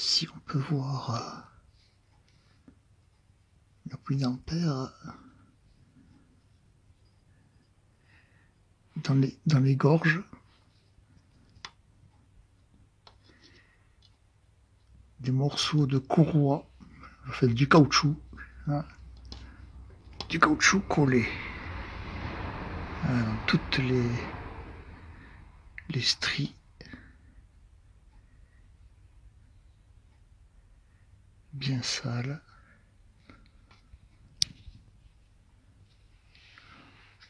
Si on peut voir la pluie d'ampères dans les gorges, des morceaux de courroie, en fait du caoutchouc, hein, du caoutchouc collé dans toutes les stries. Bien sale.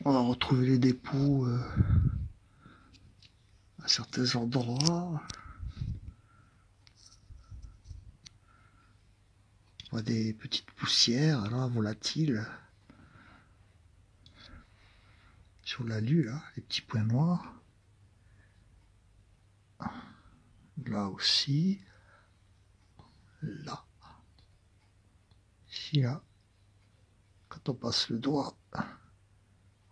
On va retrouver les dépôts à certains endroits. On voit des petites poussières là, volatiles sur l'alu, là, les petits points noirs. Là aussi. Là. Ici, là. Quand on passe le doigt, vous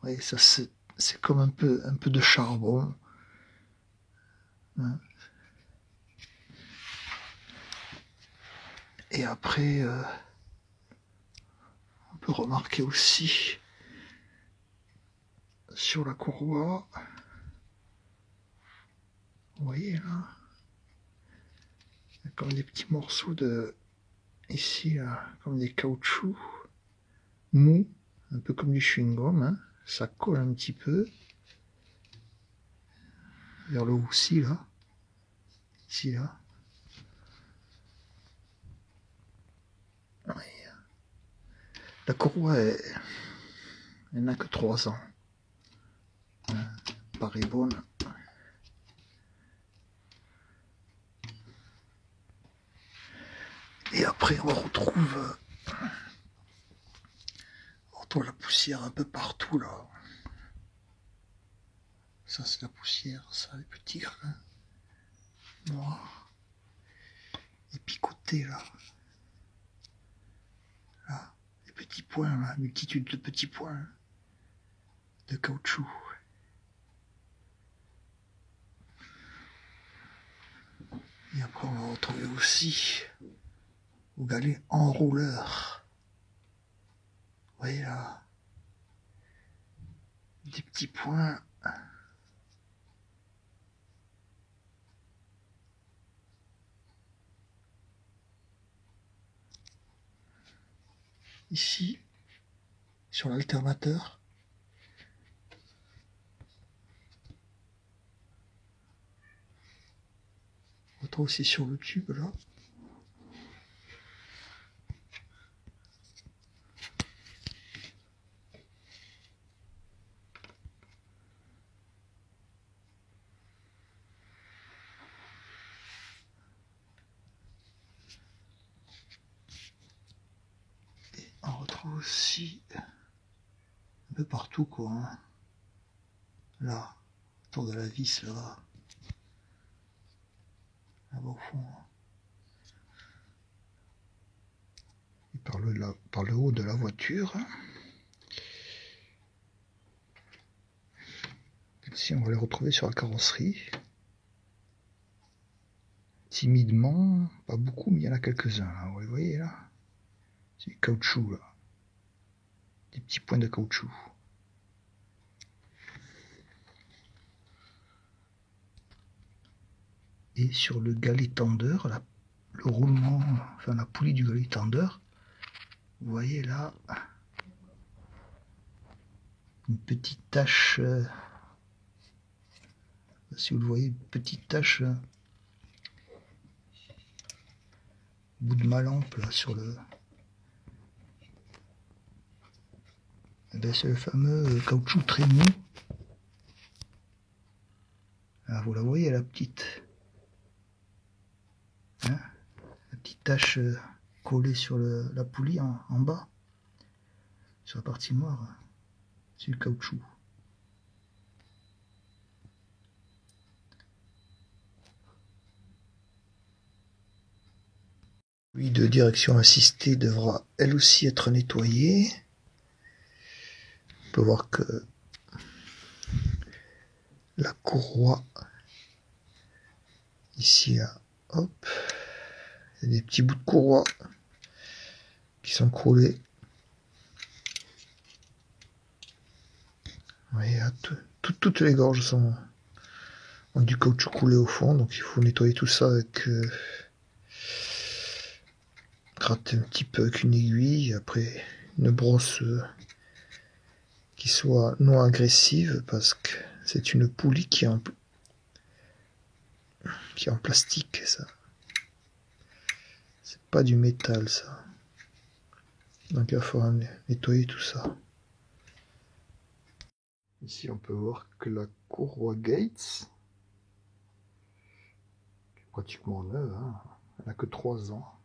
voyez, ça c'est comme un peu de charbon. Hein. Et après, on peut remarquer aussi sur la courroie, vous voyez là, il y a comme des petits morceaux de, ici là, comme des caoutchoucs mous, un peu comme du chewing-gum, hein. Ça colle un petit peu vers le haut aussi là, ici là. Oui. La courroie, elle n'a que 3 ans. Paraît bonne. Et après, on retrouve la poussière un peu partout là. Ça, c'est la poussière, ça, les petits grains noirs et picotés là. Là, les petits points là, multitude de petits points de caoutchouc. Et après, on va retrouver aussi au galet enrouleur. Vous voyez là, des petits points. Ici, sur l'alternateur. On retrouve aussi sur le tube là. On retrouve aussi un peu partout quoi. Hein. Là, autour de la vis là. Là-bas au fond. Et par le haut de la voiture. Ici on va les retrouver sur la carrosserie. Timidement, pas beaucoup, mais il y en a quelques-uns là. Vous voyez là. C'est du caoutchouc là. Des petits points de caoutchouc. Et sur le galet tendeur, le roulement, enfin la poulie du galet tendeur, vous voyez là une petite tache, si vous le voyez, une petite tache au bout de ma lampe là sur le... C'est le fameux caoutchouc très mou. Là, vous la voyez la petite, hein, la petite tache collée sur la poulie en bas, sur la partie noire, c'est le caoutchouc. Lui de direction assistée devra elle aussi être nettoyée. On peut voir que la courroie ici là, hop, Il y a des petits bouts de courroie qui sont coulés. Vous voyez, toutes les gorges ont du caoutchouc coulé au fond, donc il faut nettoyer tout ça avec gratter un petit peu avec une aiguille, après une brosse qui soit non agressive, parce que c'est une poulie qui est en plastique, ça. C'est pas du métal, ça. Donc il va falloir nettoyer tout ça. Ici on peut voir que la courroie Gates, qui est pratiquement neuve, hein, elle n'a que 3 ans,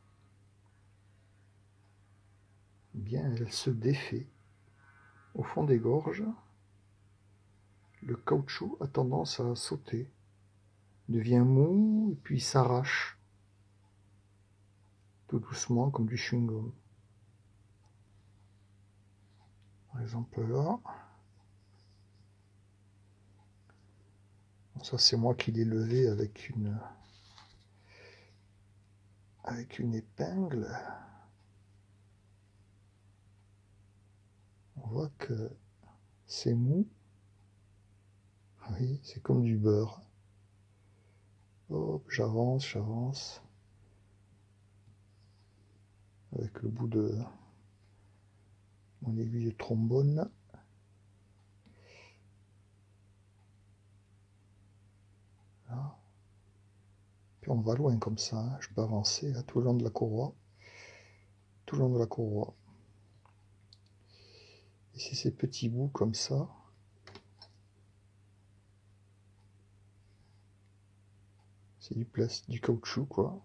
eh bien elle se défait. Au fond des gorges, le caoutchouc a tendance à sauter, devient mou et puis s'arrache, tout doucement comme du chewing-gum. Par exemple là, ça c'est moi qui l'ai levé avec une épingle. On voit que c'est mou. Oui, c'est comme du beurre. Hop, j'avance. Avec le bout de mon aiguille de trombone. Là. Puis on va loin comme ça, hein. Je peux avancer là, tout le long de la courroie. Tout le long de la courroie. Et c'est ces petits bouts comme ça. C'est du caoutchouc, quoi.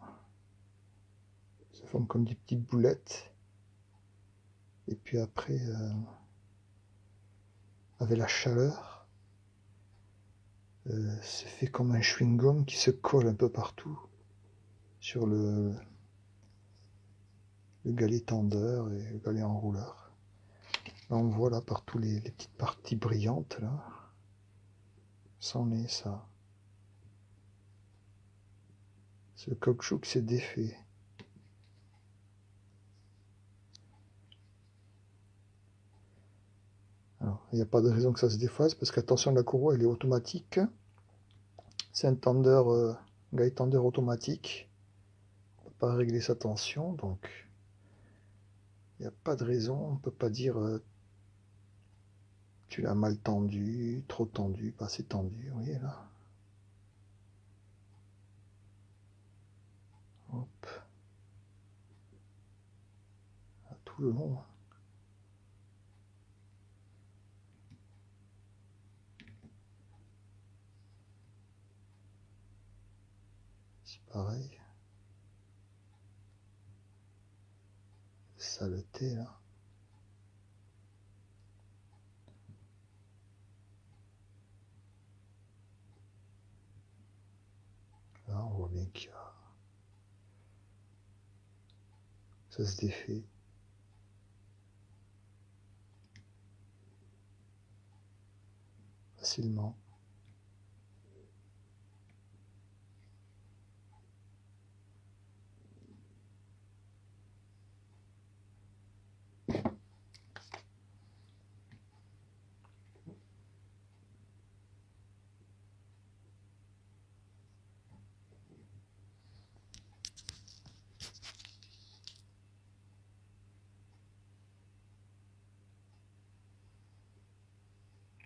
Ça forme comme des petites boulettes. Et puis après, avec la chaleur, c'est fait comme un chewing-gum qui se colle un peu partout sur le galet tendeur et le galet enrouleur. Là, on voit là partout les petites parties brillantes là. C'en est ça. C'est le caoutchouc qui s'est défait. Alors, il n'y a pas de raison que ça se défasse parce qu'attention, la courroie elle est automatique. C'est un galet tendeur automatique. On ne peut pas régler sa tension, donc il n'y a pas de raison. On ne peut pas dire tu l'as mal tendu, trop tendu, pas assez tendu. Vous voyez là. Hop. À tout le long. C'est pareil. Saleté là. Là, on voit bien qu'il y a... Ça se défait. Facilement.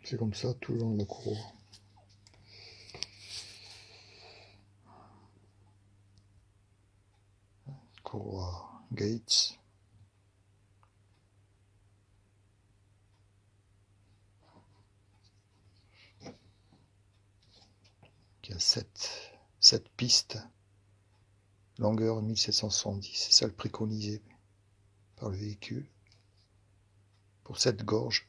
C'est comme ça tout le long de la courroie. Courroie Gates. Qui a 7 pistes. Longueur 1770. C'est ça le préconisé par le véhicule. Pour cette gorge.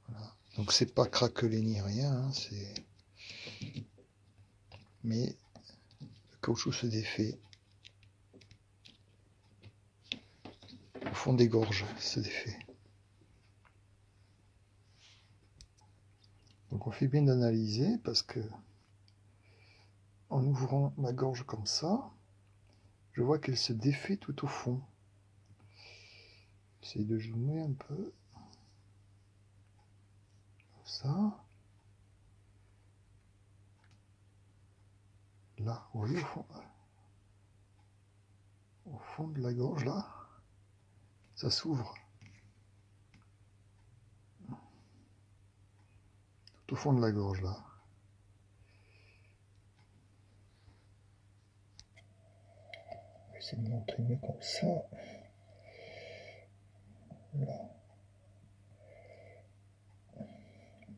Voilà. Donc c'est pas craquelé ni rien, hein, mais le caoutchouc se défait au fond des gorges, se défait. Donc on fait bien d'analyser parce que en ouvrant la gorge comme ça, je vois qu'elle se défait tout au fond. J'essaie de zoomer un peu. Comme ça. Là, vous voyez au fond de la gorge là, ça s'ouvre. Tout au fond de la gorge là. Je vais essayer de montrer mieux comme ça. Là.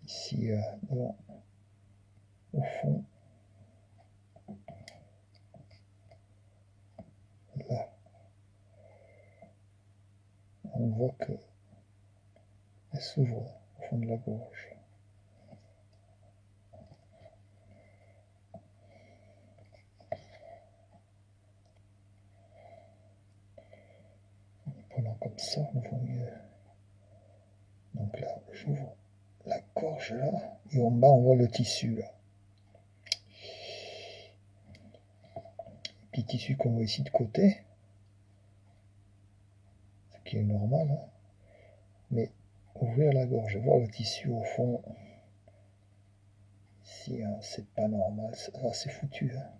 Ici, devant, au fond. Là. On voit que elle s'ouvre au fond de la gorge. Prenant comme ça, on voit mieux. Donc là, j'ouvre la gorge là, et en bas on voit le tissu là. Petit tissu qu'on voit ici de côté, ce qui est normal, hein. Mais ouvrir la gorge et voir le tissu au fond, ici, hein, c'est pas normal, c'est foutu, hein.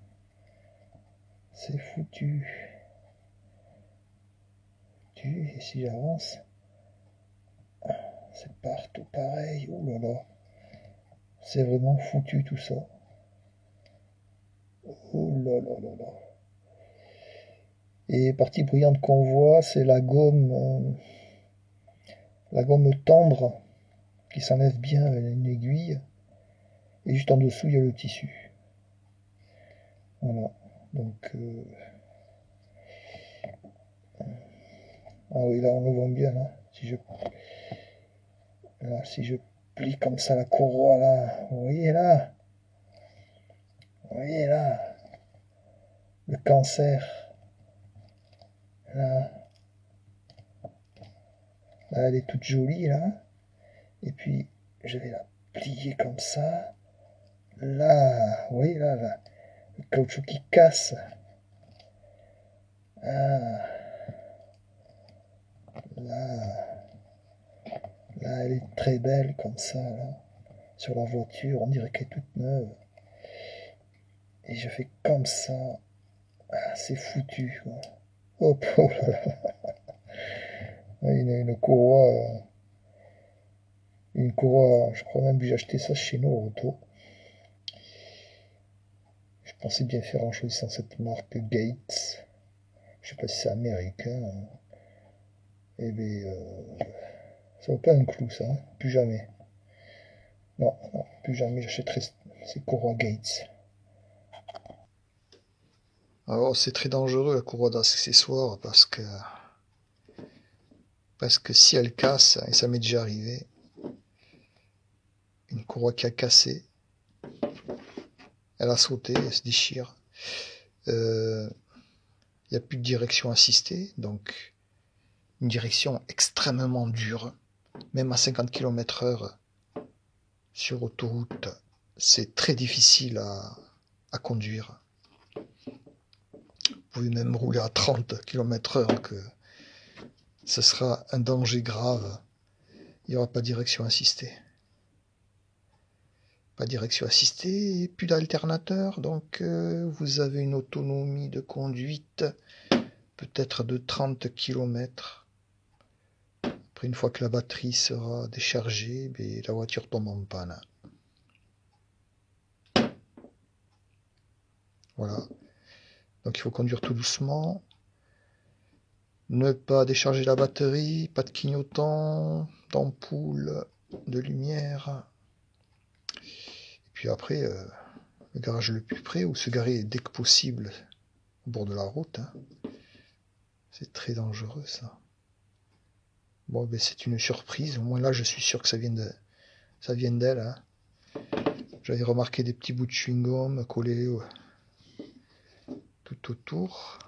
C'est foutu. Et si j'avance, c'est partout pareil. Oh là là, c'est vraiment foutu tout ça. Oh là là là là. Et partie brillante qu'on voit, c'est la gomme tendre qui s'enlève bien avec une aiguille. Et juste en dessous, il y a le tissu. Voilà. Donc, ah oui, là, on le voit bien. Là. Si je plie comme ça la courroie, là, vous voyez là, le cancer. Là, elle est toute jolie, là. Et puis, je vais la plier comme ça. Là, vous voyez là, le caoutchouc qui casse. Ah, là, elle est très belle comme ça, là. Sur la voiture, on dirait qu'elle est toute neuve. Et je fais comme ça. Ah, c'est foutu, quoi. Hop, oh là là. Une courroie. Je crois même que j'ai acheté ça chez nous au auto. Je pensais bien faire en choisissant cette marque Gates. Je sais pas si c'est américain. Hein. Eh bien, ça vaut pas un clou, ça. Hein. Plus jamais. Non, plus jamais j'achèterai ces courroies Gates. Alors, c'est très dangereux la courroie d'accessoires parce que si elle casse, et ça m'est déjà arrivé, une courroie qui a cassé, elle a sauté, elle se déchire. Il n'y a plus de direction assistée, donc une direction extrêmement dure, même à 50 km/h sur autoroute, c'est très difficile à conduire. Vous pouvez même rouler à 30 km/h, que ce sera un danger grave. Il n'y aura pas de direction assistée. Pas de direction assistée et plus d'alternateur, donc vous avez une autonomie de conduite peut-être de 30 km. Après, une fois que la batterie sera déchargée, la voiture tombe en panne. Voilà. Donc il faut conduire tout doucement. Ne pas décharger la batterie, pas de clignotant, d'ampoule, de lumière. Et puis après, le garage le plus près, ou se garer dès que possible au bord de la route. Hein. C'est très dangereux ça. Bon, c'est une surprise. Au moins là, je suis sûr que ça vient d'elle. Hein. J'avais remarqué des petits bouts de chewing-gum collés tout autour.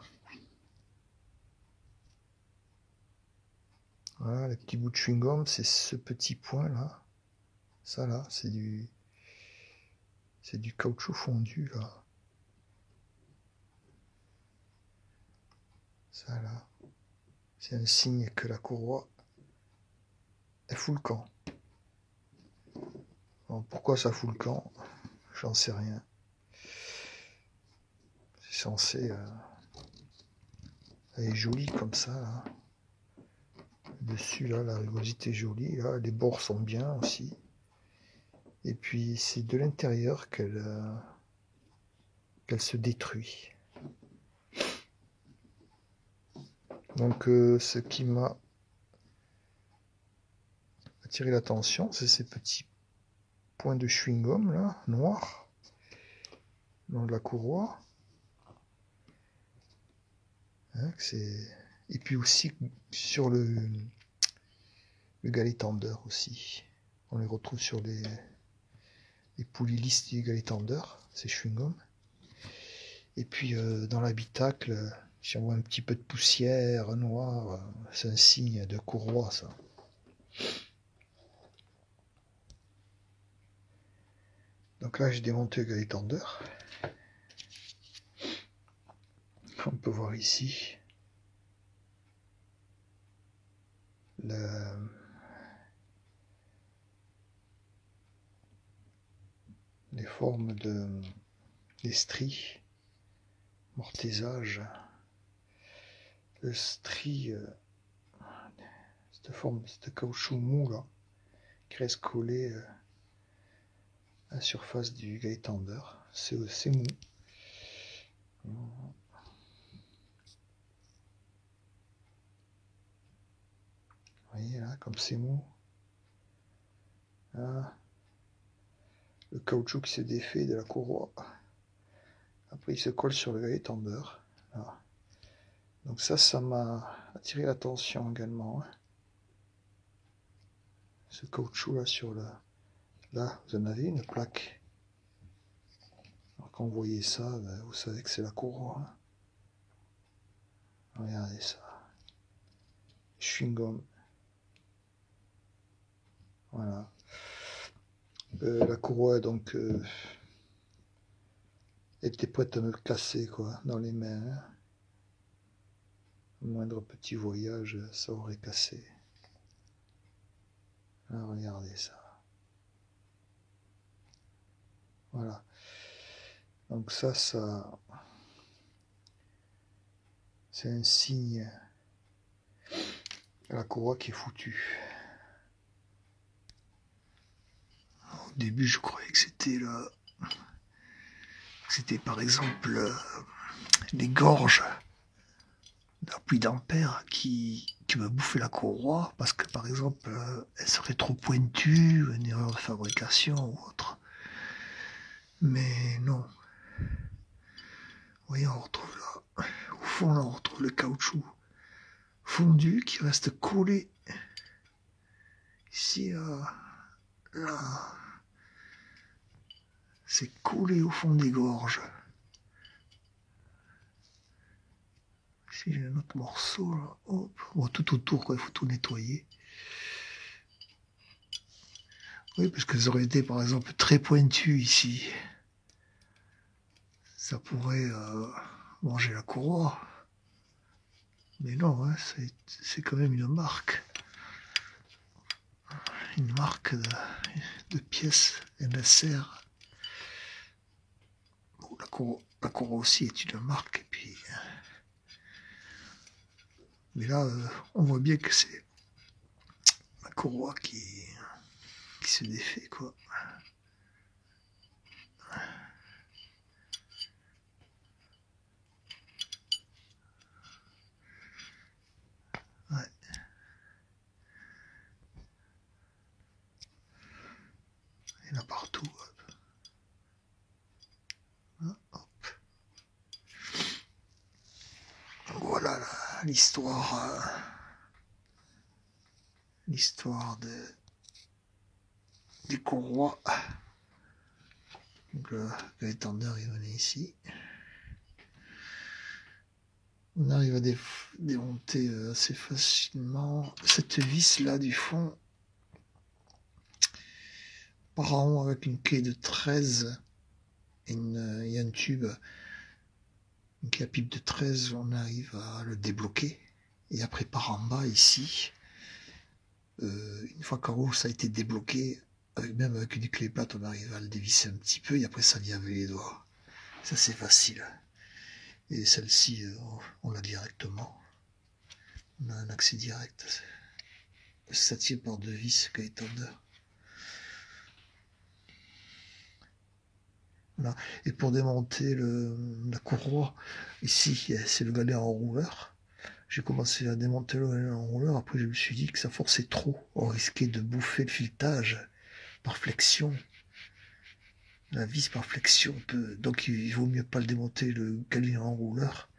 Voilà, les petits bouts de chewing-gum, c'est ce petit point là. Ça là, c'est du C'est du caoutchouc fondu là. Ça là, c'est un signe que la courroie est fout le camp. Alors, pourquoi ça fout le camp? J'en sais rien. C'est censé... elle est jolie comme ça là. Dessus là, la rugosité est jolie. Là, les bords sont bien aussi. Et puis c'est de l'intérieur qu'elle se détruit. Donc ce qui m'a attiré l'attention, c'est ces petits points de chewing-gum là, noirs, le long de la courroie. Hein, et puis aussi sur le galet tendeur aussi. On les retrouve sur les poulies lisses du galet tendeur, ces chewing-gums. Et puis dans l'habitacle, si on voit un petit peu de poussière noire, c'est un signe de courroie ça. Donc là j'ai démonté le galet tendeur. On peut voir ici les formes des stries, mortaisage, le strie, cette forme, ce caoutchouc mou là, qui reste collé à la surface du galet tendeur, c'est mou. Vous voyez là, comme c'est mou. Là, le caoutchouc qui se défait de la courroie. Après, il se colle sur le galet tendeur. Là. Donc ça m'a attiré l'attention également. Hein. Ce caoutchouc là sur là, vous en avez une plaque. Alors quand vous voyez ça, ben, vous savez que c'est la courroie. Hein. Regardez ça. Chewing-gum. Voilà. La courroie donc était prête à me casser quoi, dans les mains. Hein. Le moindre petit voyage, ça aurait cassé. Ah, regardez ça. Voilà. Donc ça, c'est un signe à la courroie qui est foutue. Au début, je croyais que c'était là. C'était par exemple les gorges d'un puits d'ampère qui me bouffait la courroie parce que par exemple elle serait trop pointue, une erreur de fabrication ou autre. Mais non. Vous voyez, on retrouve là, au fond là, on retrouve le caoutchouc fondu qui reste collé ici là. C'est collé au fond des gorges. Ici j'ai un autre morceau là. Hop. Bon, tout autour quoi, il faut tout nettoyer. Oui, parce que ça aurait été par exemple très pointu ici. Ça pourrait manger la courroie. Mais non, hein, c'est quand même une marque. Une marque de pièces MSR. Bon, la courroie aussi est une marque. Et puis, mais là, on voit bien que c'est la courroie qui se défait, quoi. Ouais. Il y en a partout. Hop. Voilà l'histoire. L'histoire des courroies. Donc le galet tendeur il venait ici. On arrive à démonter assez facilement cette vis là du fond. Par en haut avec une clé de 13. il y a un tube qui a pipe de 13, on arrive à le débloquer. Et après par en bas ici, une fois qu'en haut ça a été débloqué, même avec une clé plate, on arrive à le dévisser un petit peu et après ça vient avec les doigts. Ça c'est facile. Et celle-ci, on l'a directement. On a un accès direct. Ça tient par deux vis, Gaëtander. Voilà. Et pour démonter la courroie, ici c'est le galet enrouleur. J'ai commencé à démonter le galet enrouleur, après je me suis dit que ça forçait trop. On risquait de bouffer le filetage par flexion. La vis par flexion peut. Donc il vaut mieux pas le démonter le galet enrouleur.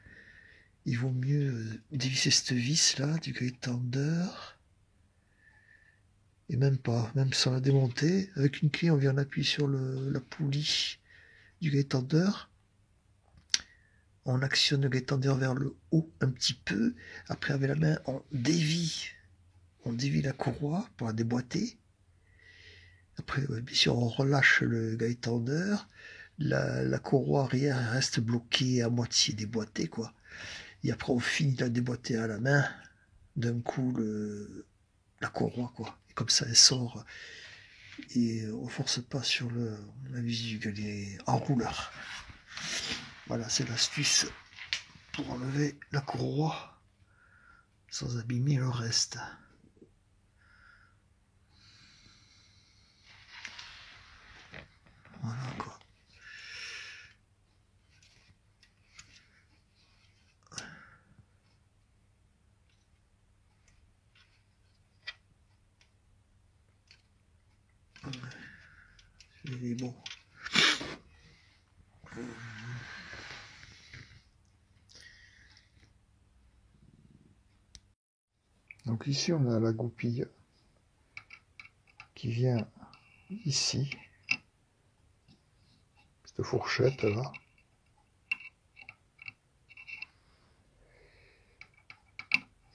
Il vaut mieux dévisser cette vis là du Gaëtander. Et même pas, même sans la démonter. Avec une clé, on vient appuyer sur la poulie du Gaëtander. On actionne le Gaëtander vers le haut un petit peu. Après, avec la main, on dévie la courroie pour la déboîter. Après, bien sûr, on relâche le Gaëtander. La courroie arrière reste bloquée à moitié déboîtée, quoi. Et après, on finit de la déboîter à la main. D'un coup, la courroie, quoi. Et comme ça, elle sort. Et on force pas sur la vis du galet enrouleur. Voilà, c'est l'astuce pour enlever la courroie sans abîmer le reste. Voilà quoi. C'est bon. Donc ici on a la goupille qui vient ici, cette fourchette là.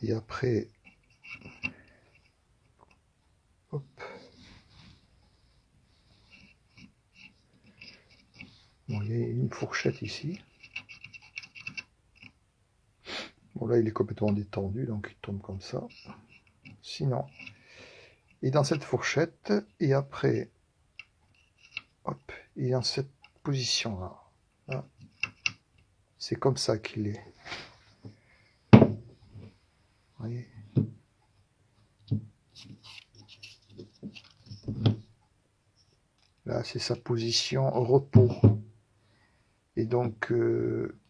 Et après, hop. Bon, il y a une fourchette ici. Bon là il est complètement détendu, donc il tombe comme ça. Sinon, et dans cette fourchette, et après, hop, il est dans cette position là. Là. C'est comme ça qu'il est. Vous voyez ? Là, c'est sa position au repos. Et donc,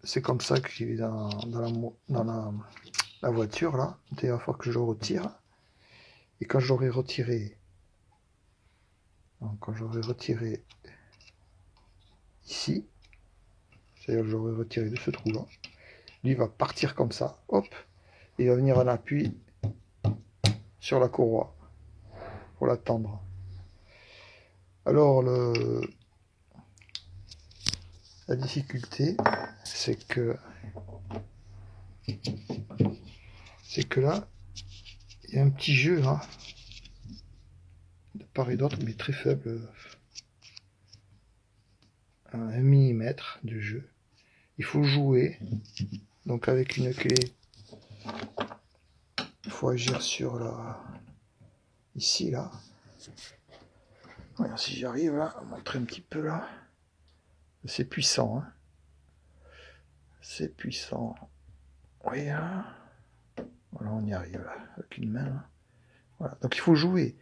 c'est comme ça qu'il est dans la voiture, là. D'ailleurs, il faut que je le retire. Et quand j'aurai retiré, ici, c'est-à-dire que j'aurai retiré de ce trou-là, lui va partir comme ça, hop, et il va venir en appui sur la courroie pour l'attendre. Alors, la difficulté, c'est que là, il y a un petit jeu, hein, de part et d'autre, mais très faible, à 1 mm de jeu. Il faut jouer, donc avec une clé, il faut agir sur ici, là. Voilà, si j'arrive là, à montrer un petit peu là. C'est puissant, hein. C'est puissant. Oui, hein. Voilà, on y arrive là, avec une main. Là. Voilà, donc il faut jouer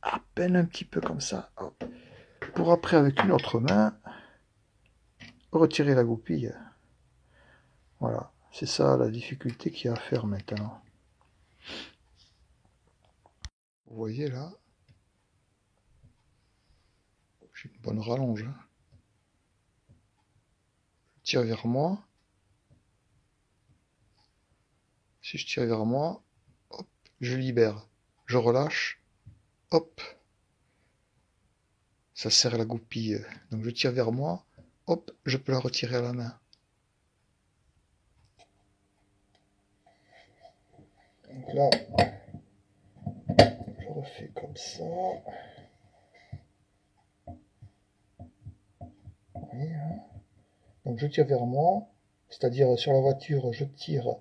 à peine un petit peu comme ça, hop. Pour après, avec une autre main, retirer la goupille. Voilà, c'est ça la difficulté qu'il y a à faire maintenant. Vous voyez là, j'ai une bonne rallonge. Hein. Je tire vers moi. Si je tire vers moi, hop, je libère. Je relâche, hop. Ça serre la goupille. Donc je tire vers moi, hop, je peux la retirer à la main. Donc là, je refais comme ça. Oui. Donc je tire vers moi, c'est-à-dire sur la voiture, je tire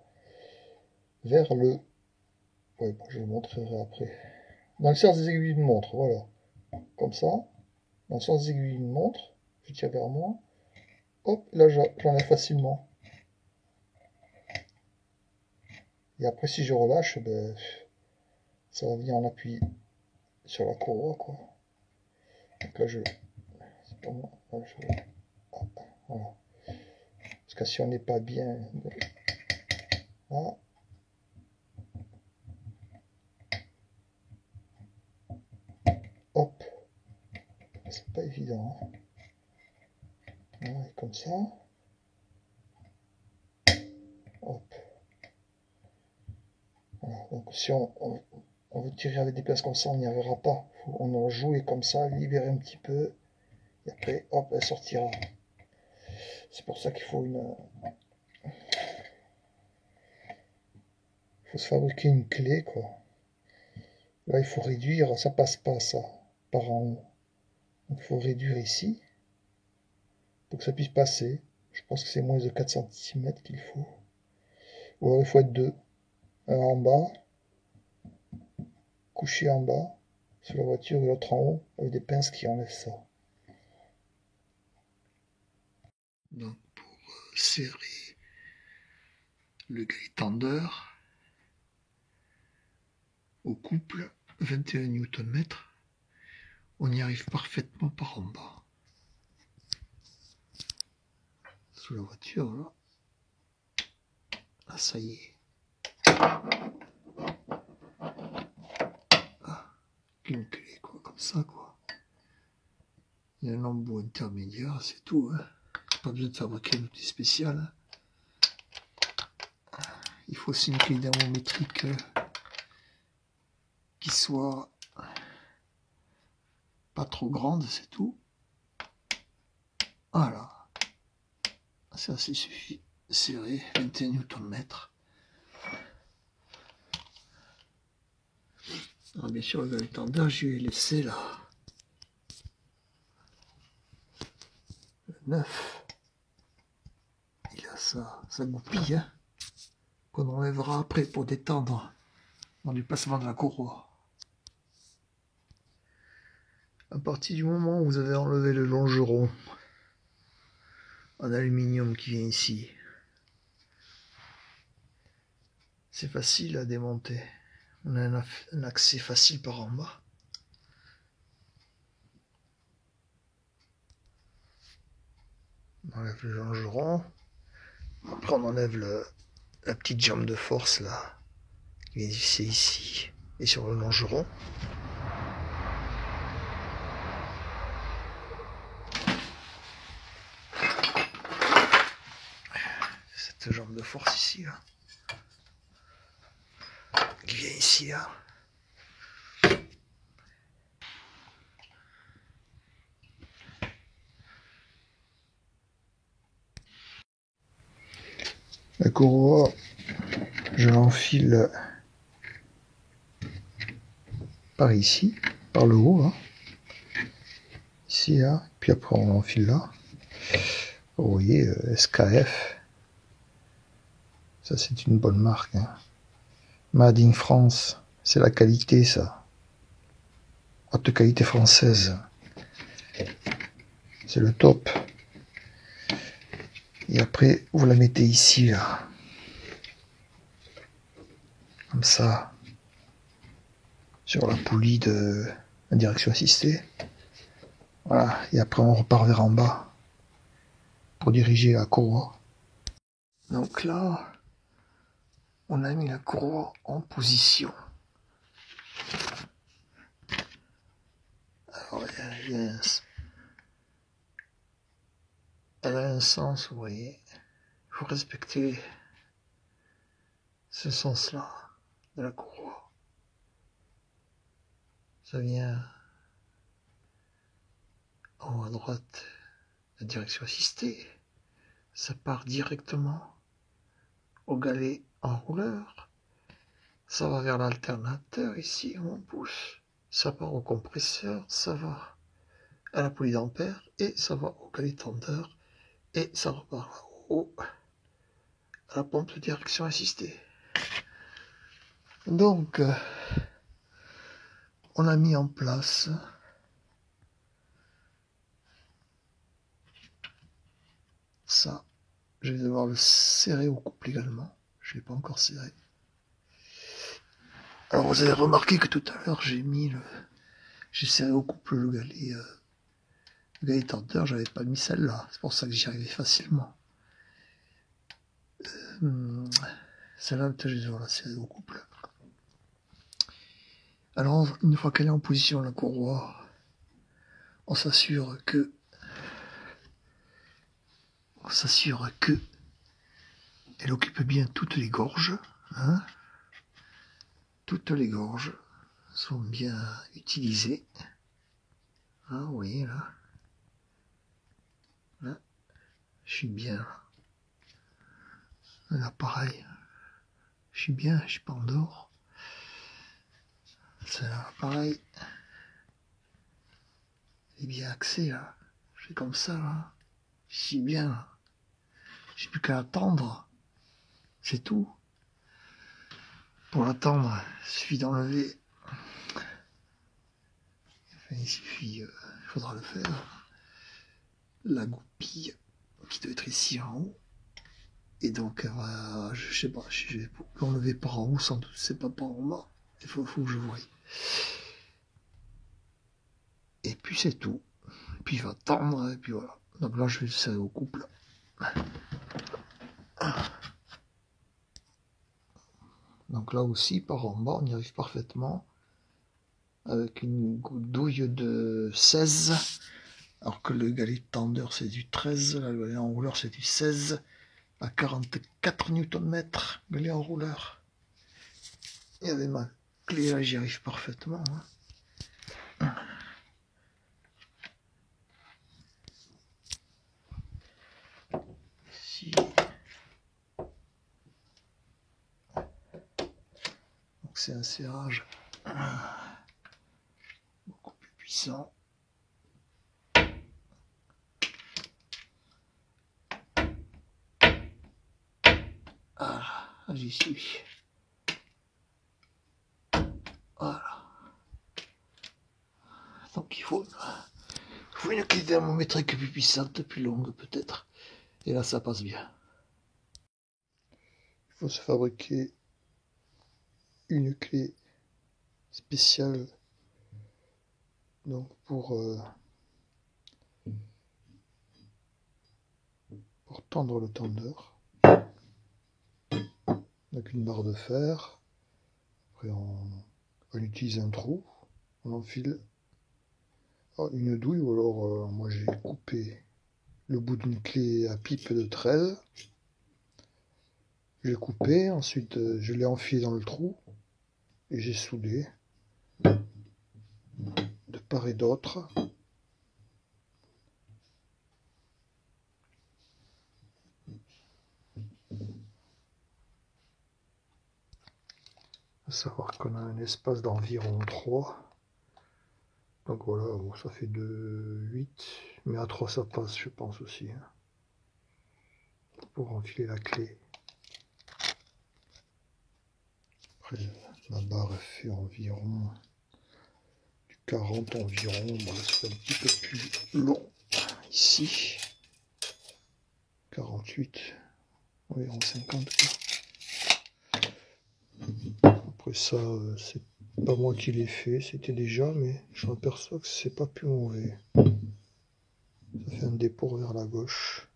vers le... Ouais, bon, je vous montrerai après. Dans le sens des aiguilles d'une montre, voilà. Comme ça. Dans le sens des aiguilles d'une montre, je tire vers moi. Hop, là j'enlève facilement. Et après si je relâche, ben, ça va venir en appui sur la courroie, quoi. Donc là je... C'est pas moi. Là, voilà. Parce que si on n'est pas bien... Là. Hop. C'est pas évident. Hein. Voilà, et comme ça. Hop. Voilà. Donc si on veut tirer avec des pièces comme ça, on n'y arrivera pas. On va jouer comme ça, libérer un petit peu. Et après, hop, elle sortira. C'est pour ça qu'il faut faut se fabriquer une clé, quoi. Là, il faut réduire, ça passe pas, ça, par en haut. Donc, il faut réduire ici, pour que ça puisse passer. Je pense que c'est moins de 4 cm qu'il faut. Ou alors, il faut être deux. Un en bas, couché en bas, sur la voiture, et l'autre en haut, avec des pinces qui enlèvent ça. Donc, pour serrer le grille tendeur au couple 21 Nm, on y arrive parfaitement par en bas. Sous la voiture, là. Ah, ça y est. Ah, une clé, quoi, comme ça, quoi. Il y a un embout intermédiaire, c'est tout, hein. Pas besoin de fabriquer un outil spécial. Il faut aussi une clé thermométrique qui soit pas trop grande, c'est tout. Voilà. Ça suffit. Serré, 21 Nm. Alors bien sûr, le tendeur, je vais laisser là. Le 9. Il a ça goupille, hein, qu'on enlèvera après pour détendre dans du passement de la courroie. À partir du moment où vous avez enlevé le longeron en aluminium qui vient ici, c'est facile à démonter. On a un accès facile par en bas. On enlève le longeron. Après on enlève la petite jambe de force là, qui vient ici et sur le longeron. Cette jambe de force ici là, qui vient ici là. La courroie, je l'enfile par ici, par le haut, là. Ici, là, puis après on l'enfile là. Vous voyez, SKF, ça c'est une bonne marque. Hein. Made in France, c'est la qualité, ça. Haute qualité française. C'est le top. Et après, vous la mettez ici, là. Comme ça. Sur la poulie de la direction assistée. Voilà. Et après, on repart vers en bas. Pour diriger la courroie. Donc là, on a mis la courroie en position. Alors, elle a un sens, vous voyez. Il faut respecter ce sens-là de la courroie. Ça vient en haut à droite, la direction assistée. Ça part directement au galet enrouleur. Ça va vers l'alternateur ici où on pousse. Ça part au compresseur, ça va à la poulie d'ampère et ça va au galet tendeur et ça repart là-haut à la pompe de direction assistée. Donc, on a mis en place ça. Je vais devoir le serrer au couple également. Je ne l'ai pas encore serré. Alors vous avez remarqué que tout à l'heure j'ai serré au couple le galet tendeur, j'avais pas mis celle-là. C'est pour ça que j'y arrivais facilement. Celle-là, peut-être je vais devoir la serrer au couple. Alors une fois qu'elle est en position, la courroie, on s'assure que elle occupe bien toutes les gorges, hein. Toutes les gorges sont bien utilisées. Ah oui, là. Là, je suis bien. Là, pareil. Je suis bien, je suis pas en dehors. Celle-là, pareil. Elle est bien axée, là. Je fais comme ça, là. Je suis bien, là. J'ai plus qu'à attendre. C'est tout. Pour attendre, il suffit d'enlever. Enfin, il faudra le faire. La goupille qui doit être ici en haut. Et donc, je sais pas, je vais l'enlever par en haut sans doute, c'est pas par en bas. Il faut que je voie. Et puis c'est tout. Puis il va tendre, et puis voilà. Donc là, je vais le serrer au couple. Donc là aussi, par en bas, on y arrive parfaitement. Avec une douille de 16. Alors que le galet tendeur, c'est du 13. Là, le galet enrouleur, c'est du 16. À 44 Nm. Galet enrouleur. Il y avait ma clé, là, j'y arrive parfaitement. Hein. Ici. Donc c'est un serrage beaucoup plus puissant. Voilà, j'y suis. Voilà. Donc il faut une clé thermométrique plus puissante, plus longue peut-être. Et là ça passe bien. Il faut se fabriquer une clé spéciale donc pour tendre le tendeur. Donc une barre de fer. Après on utilise un trou. On enfile une douille, ou alors moi j'ai coupé le bout d'une clé à pipe de 13. Je l'ai coupé, ensuite je l'ai enfilé dans le trou et j'ai soudé de part et d'autre. À savoir qu'on a un espace d'environ 3. Donc voilà, bon, ça fait 8, mais à 3 ça passe, je pense aussi, hein, pour enfiler la clé. Après, la barre fait environ du 40 environ, bon, c'est un petit peu plus long ici. 48, environ 50. Après ça, c'est pas moi qui l'ai fait, c'était déjà, mais je m'aperçois que c'est pas plus mauvais. Ça fait un dépôt vers la gauche.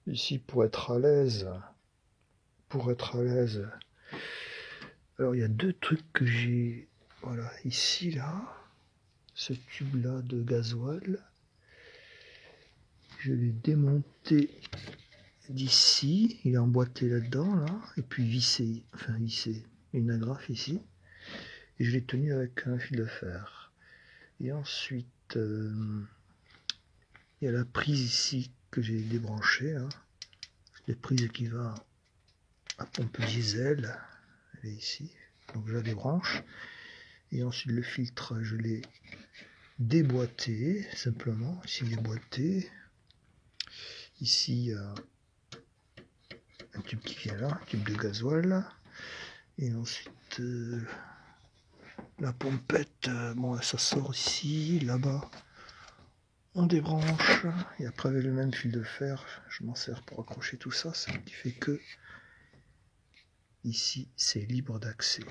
Ici, pour être à l'aise, alors il y a deux trucs que j'ai, voilà, ici, là, ce tube-là de gasoil, je l'ai démonté d'ici, il est emboîté là-dedans, là, et puis vissé, une agrafe ici, et je l'ai tenu avec un fil de fer. Et ensuite, il y a la prise ici que j'ai débranchée, hein. La prise qui va à pompe diesel, elle est ici, donc je la débranche. Et ensuite le filtre, je l'ai déboîté, simplement, ici déboîté. Ici, un tube qui vient là, un tube de gasoil. Et ensuite, la pompette, bon, ça sort ici, là-bas. On débranche. Et après, avec le même fil de fer, je m'en sers pour accrocher tout ça. Ce qui fait que ici, c'est libre d'accès.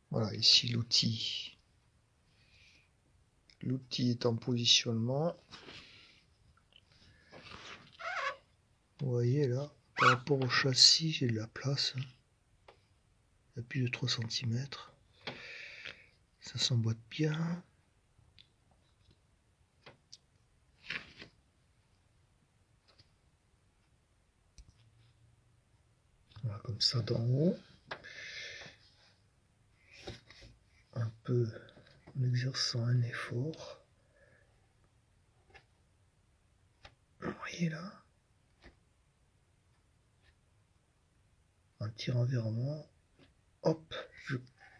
Voilà, ici l'outil. L'outil est en positionnement. Vous voyez là, par rapport au châssis, j'ai de la place. Il y a plus de 3 cm. Ça s'emboîte bien. Voilà, comme ça d'en haut. Un peu en exerçant un effort. Vous voyez là. En tirant vers moi, hop, je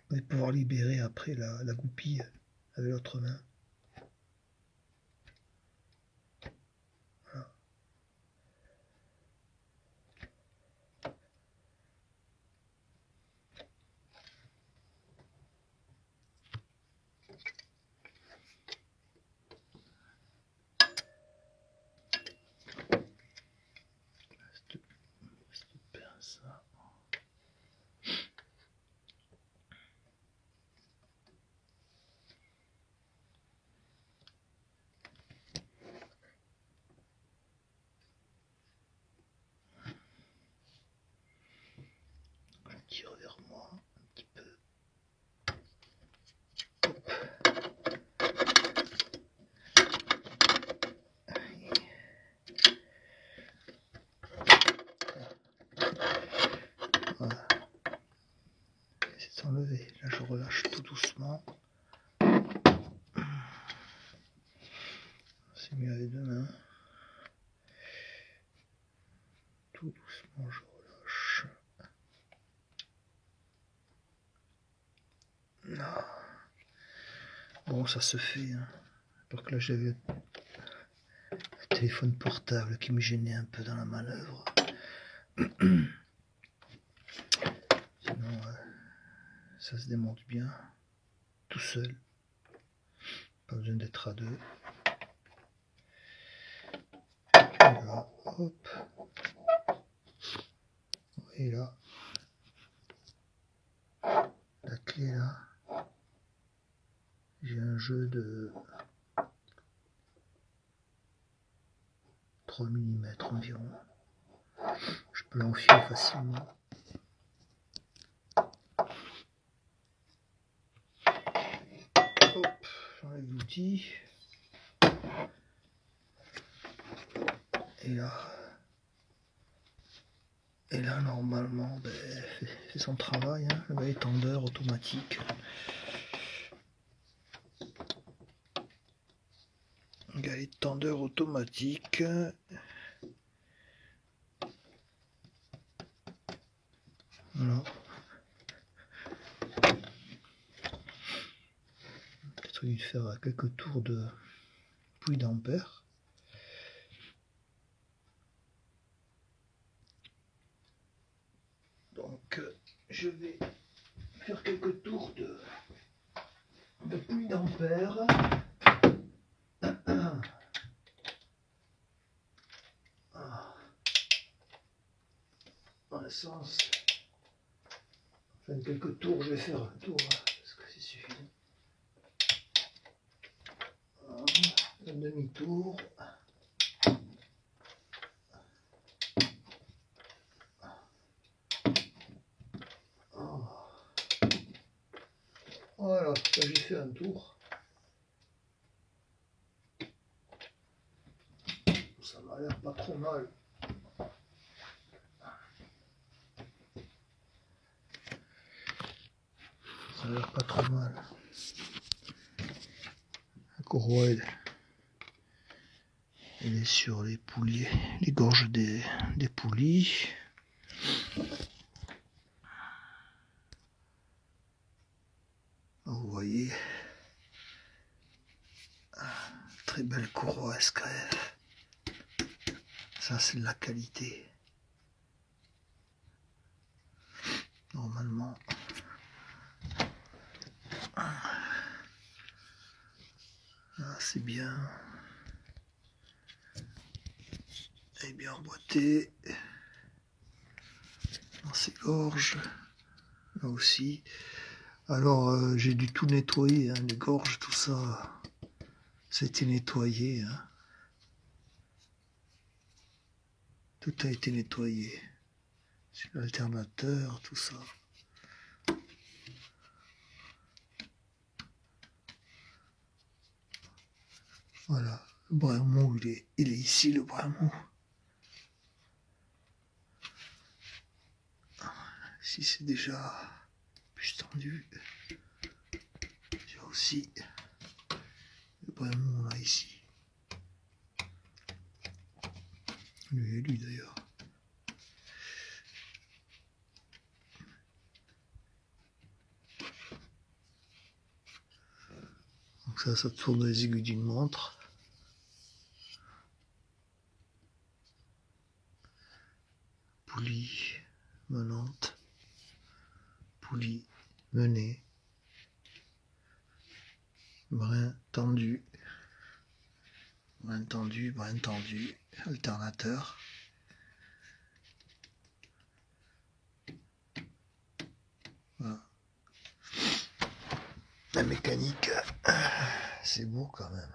vais pouvoir libérer après la goupille avec l'autre main. Voilà. Cette pince là. Je tire vers moi un petit peu. Voilà. C'est enlevé. Là, je relâche tout doucement. C'est mieux avec deux mains. Tout doucement, je relâche. Non. Bon, ça se fait. Hein. Alors que là, j'avais le téléphone portable qui me gênait un peu dans la manœuvre. Sinon, ça se démonte bien, tout seul. Pas besoin d'être à deux. Là, hop. Et là, la clé là. J'ai un jeu de 3 mm environ. Je peux l'enfiler facilement. Hop, j'enlève l'outil. Et là normalement, fait son travail, hein, le étendeur automatique. Étendeur automatique. Voilà. Peut-être lui faire quelques tours de poulie d'ampère. Donc je vais faire quelques tours de poulie d'ampère. Dans le sens. Enfin, quelques tours, je vais faire un tour, parce que c'est suffisant. Un demi-tour. Voilà, là j'ai fait un tour. Ça m'a l'air pas trop mal. Ça a l'air pas trop mal. La courroie, elle est sur les poulies, les gorges des poulies. Vous voyez, très belle courroie SKF. Ça, c'est de la qualité. Normalement. Ah, c'est bien. Elle est bien emboîtée. Dans ses gorges. Là aussi. Alors, j'ai dû tout nettoyer, hein, les gorges, tout ça. C'était nettoyé. Hein. Tout a été nettoyé. C'est l'alternateur, tout ça. Voilà, le bras mou, il est ici, le bras mou. Ici, c'est déjà plus tendu. J'ai aussi le bras mou, là, ici. Lui et lui, d'ailleurs. Donc ça tourne les aiguilles d'une montre. Poulie menante. Poulie menée. Brin tendu. Brin tendu, brin tendu. Alternateur. Voilà. La mécanique, c'est beau quand même.